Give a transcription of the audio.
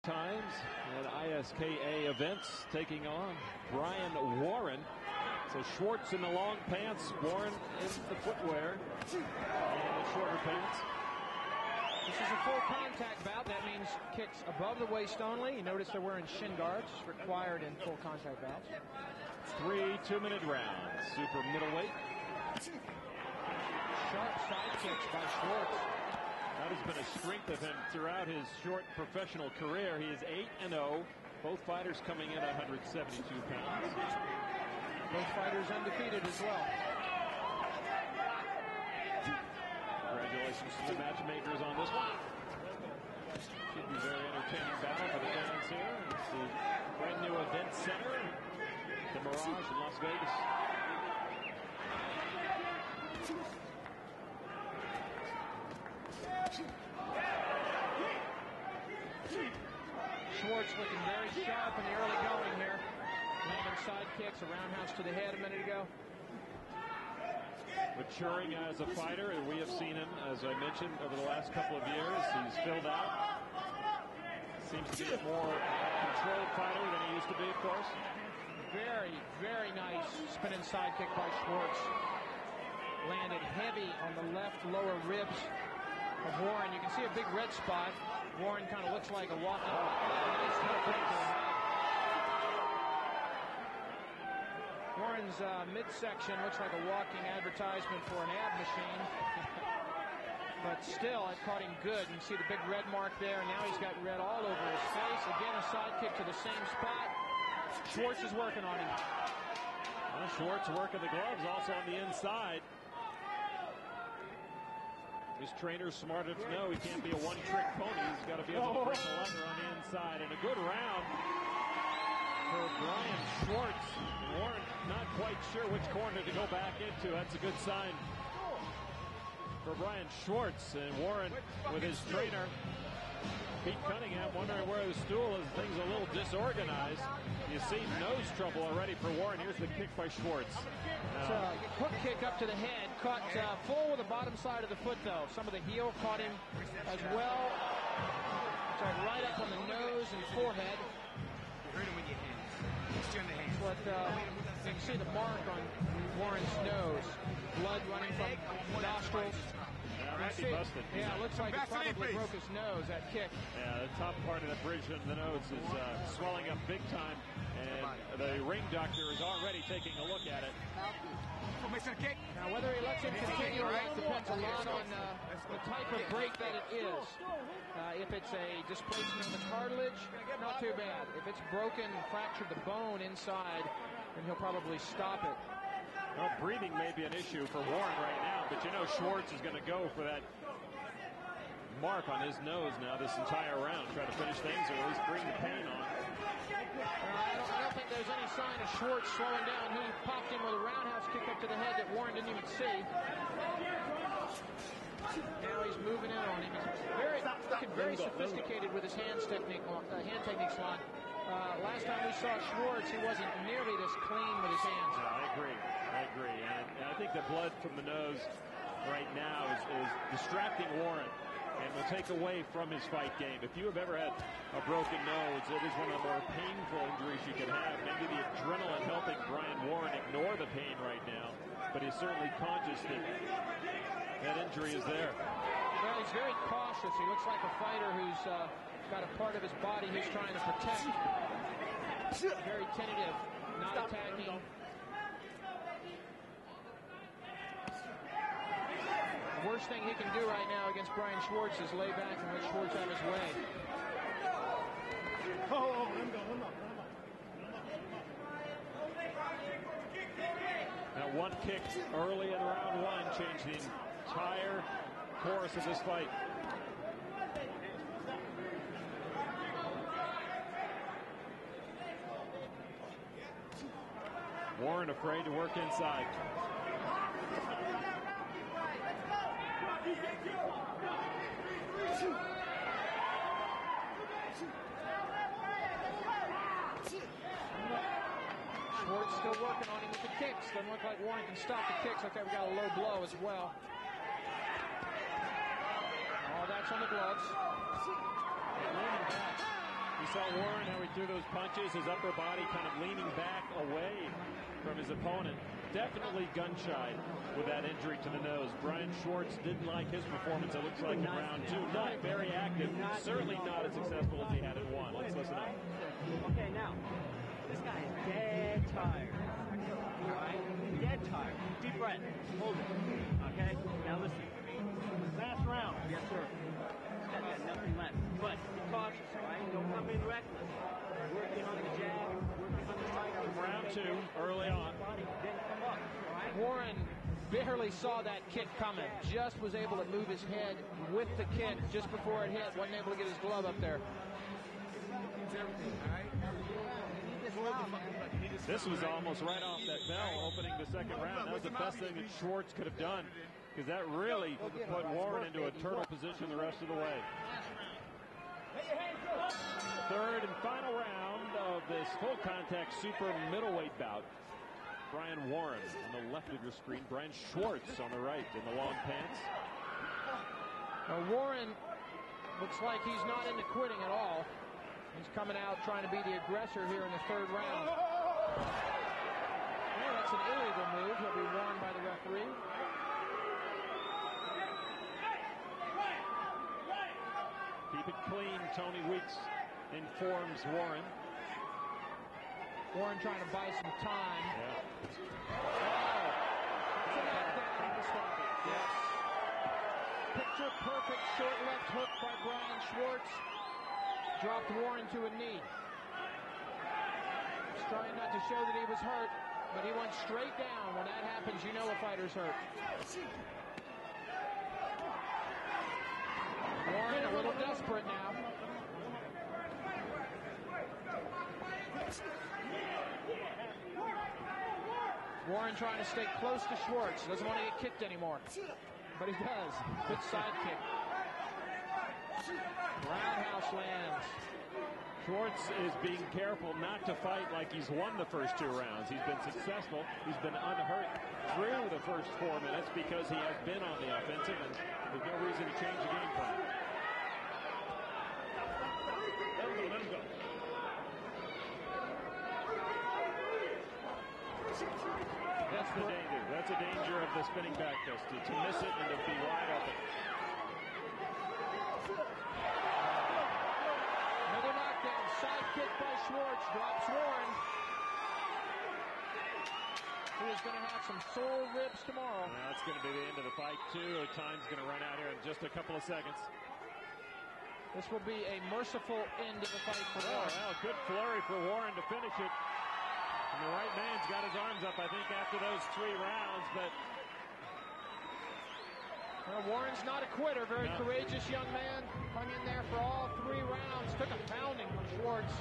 times at ISKA events, taking on Brian Warren. So Swuartz in the long pants, Warren in the footwear and the shorter pants. This is a full contact bout. That means kicks above the waist only. You notice they're wearing shin guards, required in full contact bouts. 3 2-minute rounds. Super middleweight. Sharp side kicks by Swuartz. That has been a strength of him throughout his short professional career. He is 8-0. Both fighters coming in at 172 pounds. Both fighters undefeated as well. Congratulations to the matchmakers on this one. Should be a very entertaining battle for the fans here. It's the brand new event center, the Mirage in Las Vegas. Swuartz looking very sharp in the early going here. Landing side kicks, a roundhouse to the head a minute ago. Maturing as a fighter, and we have seen him, as I mentioned, over the last couple of years. He's filled out. Seems to be a more controlled fighter than he used to be, of course. Very, very nice spinning side kick by Swuartz. Landed heavy on the left lower ribs of Warren. You can see a big red spot. Warren kind of looks like a walking. Nice hook right there. Warren's midsection looks like a walking advertisement for an ab machine. But still, it caught him good. You can see the big red mark there. Now he's got red all over his face. Again, a side kick to the same spot. Swuartz is working on him. Well, Swuartz working the gloves also on the inside. His trainer's smart enough to know he can't be a one-trick pony. He's got to be able to break the leather on the inside. And a good round for Brian Swuartz. Warren not quite sure which corner to go back into. That's a good sign for Brian Swuartz. And Warren with his trainer, Pete Cunningham, wondering where his stool is. Things a little disorganized. You see nose trouble already for Warren. Here's the kick by Swuartz. Hook kick up to the head. Caught full with the bottom side of the foot, though. Some of the heel caught him as well. So right up on the nose and forehead. You hurt him with your hands. Just on the hands. But you can see the mark on Warren's nose. Blood running from nostrils. Busted. Yeah, it looks like he probably broke his nose, that kick. Yeah, the top part of the bridge of the nose is swelling up big time, and the ring doctor is already taking a look at it. Now, whether he lets him continue or not depends a lot on the type of break that it is. If it's a displacement of the cartilage, not too bad. If it's broken, fractured the bone inside, then he'll probably stop it. Well, breathing may be an issue for Warren right now, but you know Swuartz is going to go for that mark on his nose now this entire round, try to finish things or at least bring the pain on. I don't think there's any sign of Swuartz slowing down. He popped him with a roundhouse kick up to the head that Warren didn't even see. Now he's moving in on him. He's looking very sophisticated with his hand technique slot. Last time we saw Swuartz, he wasn't nearly this clean with his hands. No, I agree. And I think the blood from the nose right now is distracting Warren and will take away from his fight game. If you have ever had a broken nose, it is one of the more painful injuries you can have. Maybe the adrenaline helping Brian Warren ignore the pain right now, but he's certainly conscious that that injury is there. Well, he's very cautious. He looks like a fighter who's got a part of his body he's trying to protect. Very tentative, not attacking. The worst thing he can do right now against Brian Swuartz is lay back and let Swuartz have his way. That one kick early in round one changed the entire course of this fight. Warren afraid to work inside. Swuartz still working on him with the kicks. Doesn't look like Warren can stop the kicks. Okay, we got a low blow as well. Oh, that's on the gloves. You saw Warren, how he threw those punches, his upper body kind of leaning back away from his opponent. Definitely gun-shy with that injury to the nose. Brian Swuartz didn't like his performance, it looks like, in round 2. Not very active, certainly not as successful as he had in 1. Let's listen up. Okay, now, this guy is dead tired. All right? Dead tired. Deep breath. Hold it. Okay? Now listen. Last round. Yes, sir. This guy's got nothing left. But be cautious, all right? Don't come in reckless. Working on the jab, working on the right. Round 2, early on. Then come up, all right? Warren barely saw that kick coming. Just was able to move his head with the kick just before it hit. Wasn't able to get his glove up there. This was almost right off that bell opening the second round. That was the best thing that Swuartz could have done, because that really put Warren into a turtle position the rest of the way. Third and final round of this full contact super middleweight bout. Brian Warren on the left of your screen. Brian Swuartz on the right in the long pants. Now Warren looks like he's not into quitting at all. He's coming out trying to be the aggressor here in the third round. Oh, that's an illegal move. He'll be warned by the referee. Keep it clean, Tony Weeks informs Warren. Warren trying to buy some time. Yeah. It's a knockdown to stop it. Yes. Picture perfect short left hook by Brian Swuartz. Dropped Warren to a knee. He's trying not to show that he was hurt, but he went straight down. When that happens, you know a fighter's hurt. Warren a little desperate now. Warren trying to stay close to Swuartz. Doesn't want to get kicked anymore. But he does. Good side kick. Roundhouse lands. Swuartz is being careful not to fight like he's won the first 2 rounds. He's been successful. He's been unhurt through the first 4 minutes because he has been on the offensive, and there's no reason to change the game plan. Let him go. That's the danger. That's a danger of the spinning back fist, to miss it and to be wide open. Another knockdown. Side kick by Swuartz. Drops Warren. He is going to have some sore ribs tomorrow. That's going to be the end of the fight, too. Time's going to run out here in just a couple of seconds. This will be a merciful end of the fight for Warren. Well, good flurry for Warren to finish it. And the right man's got his arms up, I think, after those 3 rounds, but... Well, Warren's not a quitter. Very courageous young man. Hung in there for all 3 rounds. Took a pounding from Swuartz.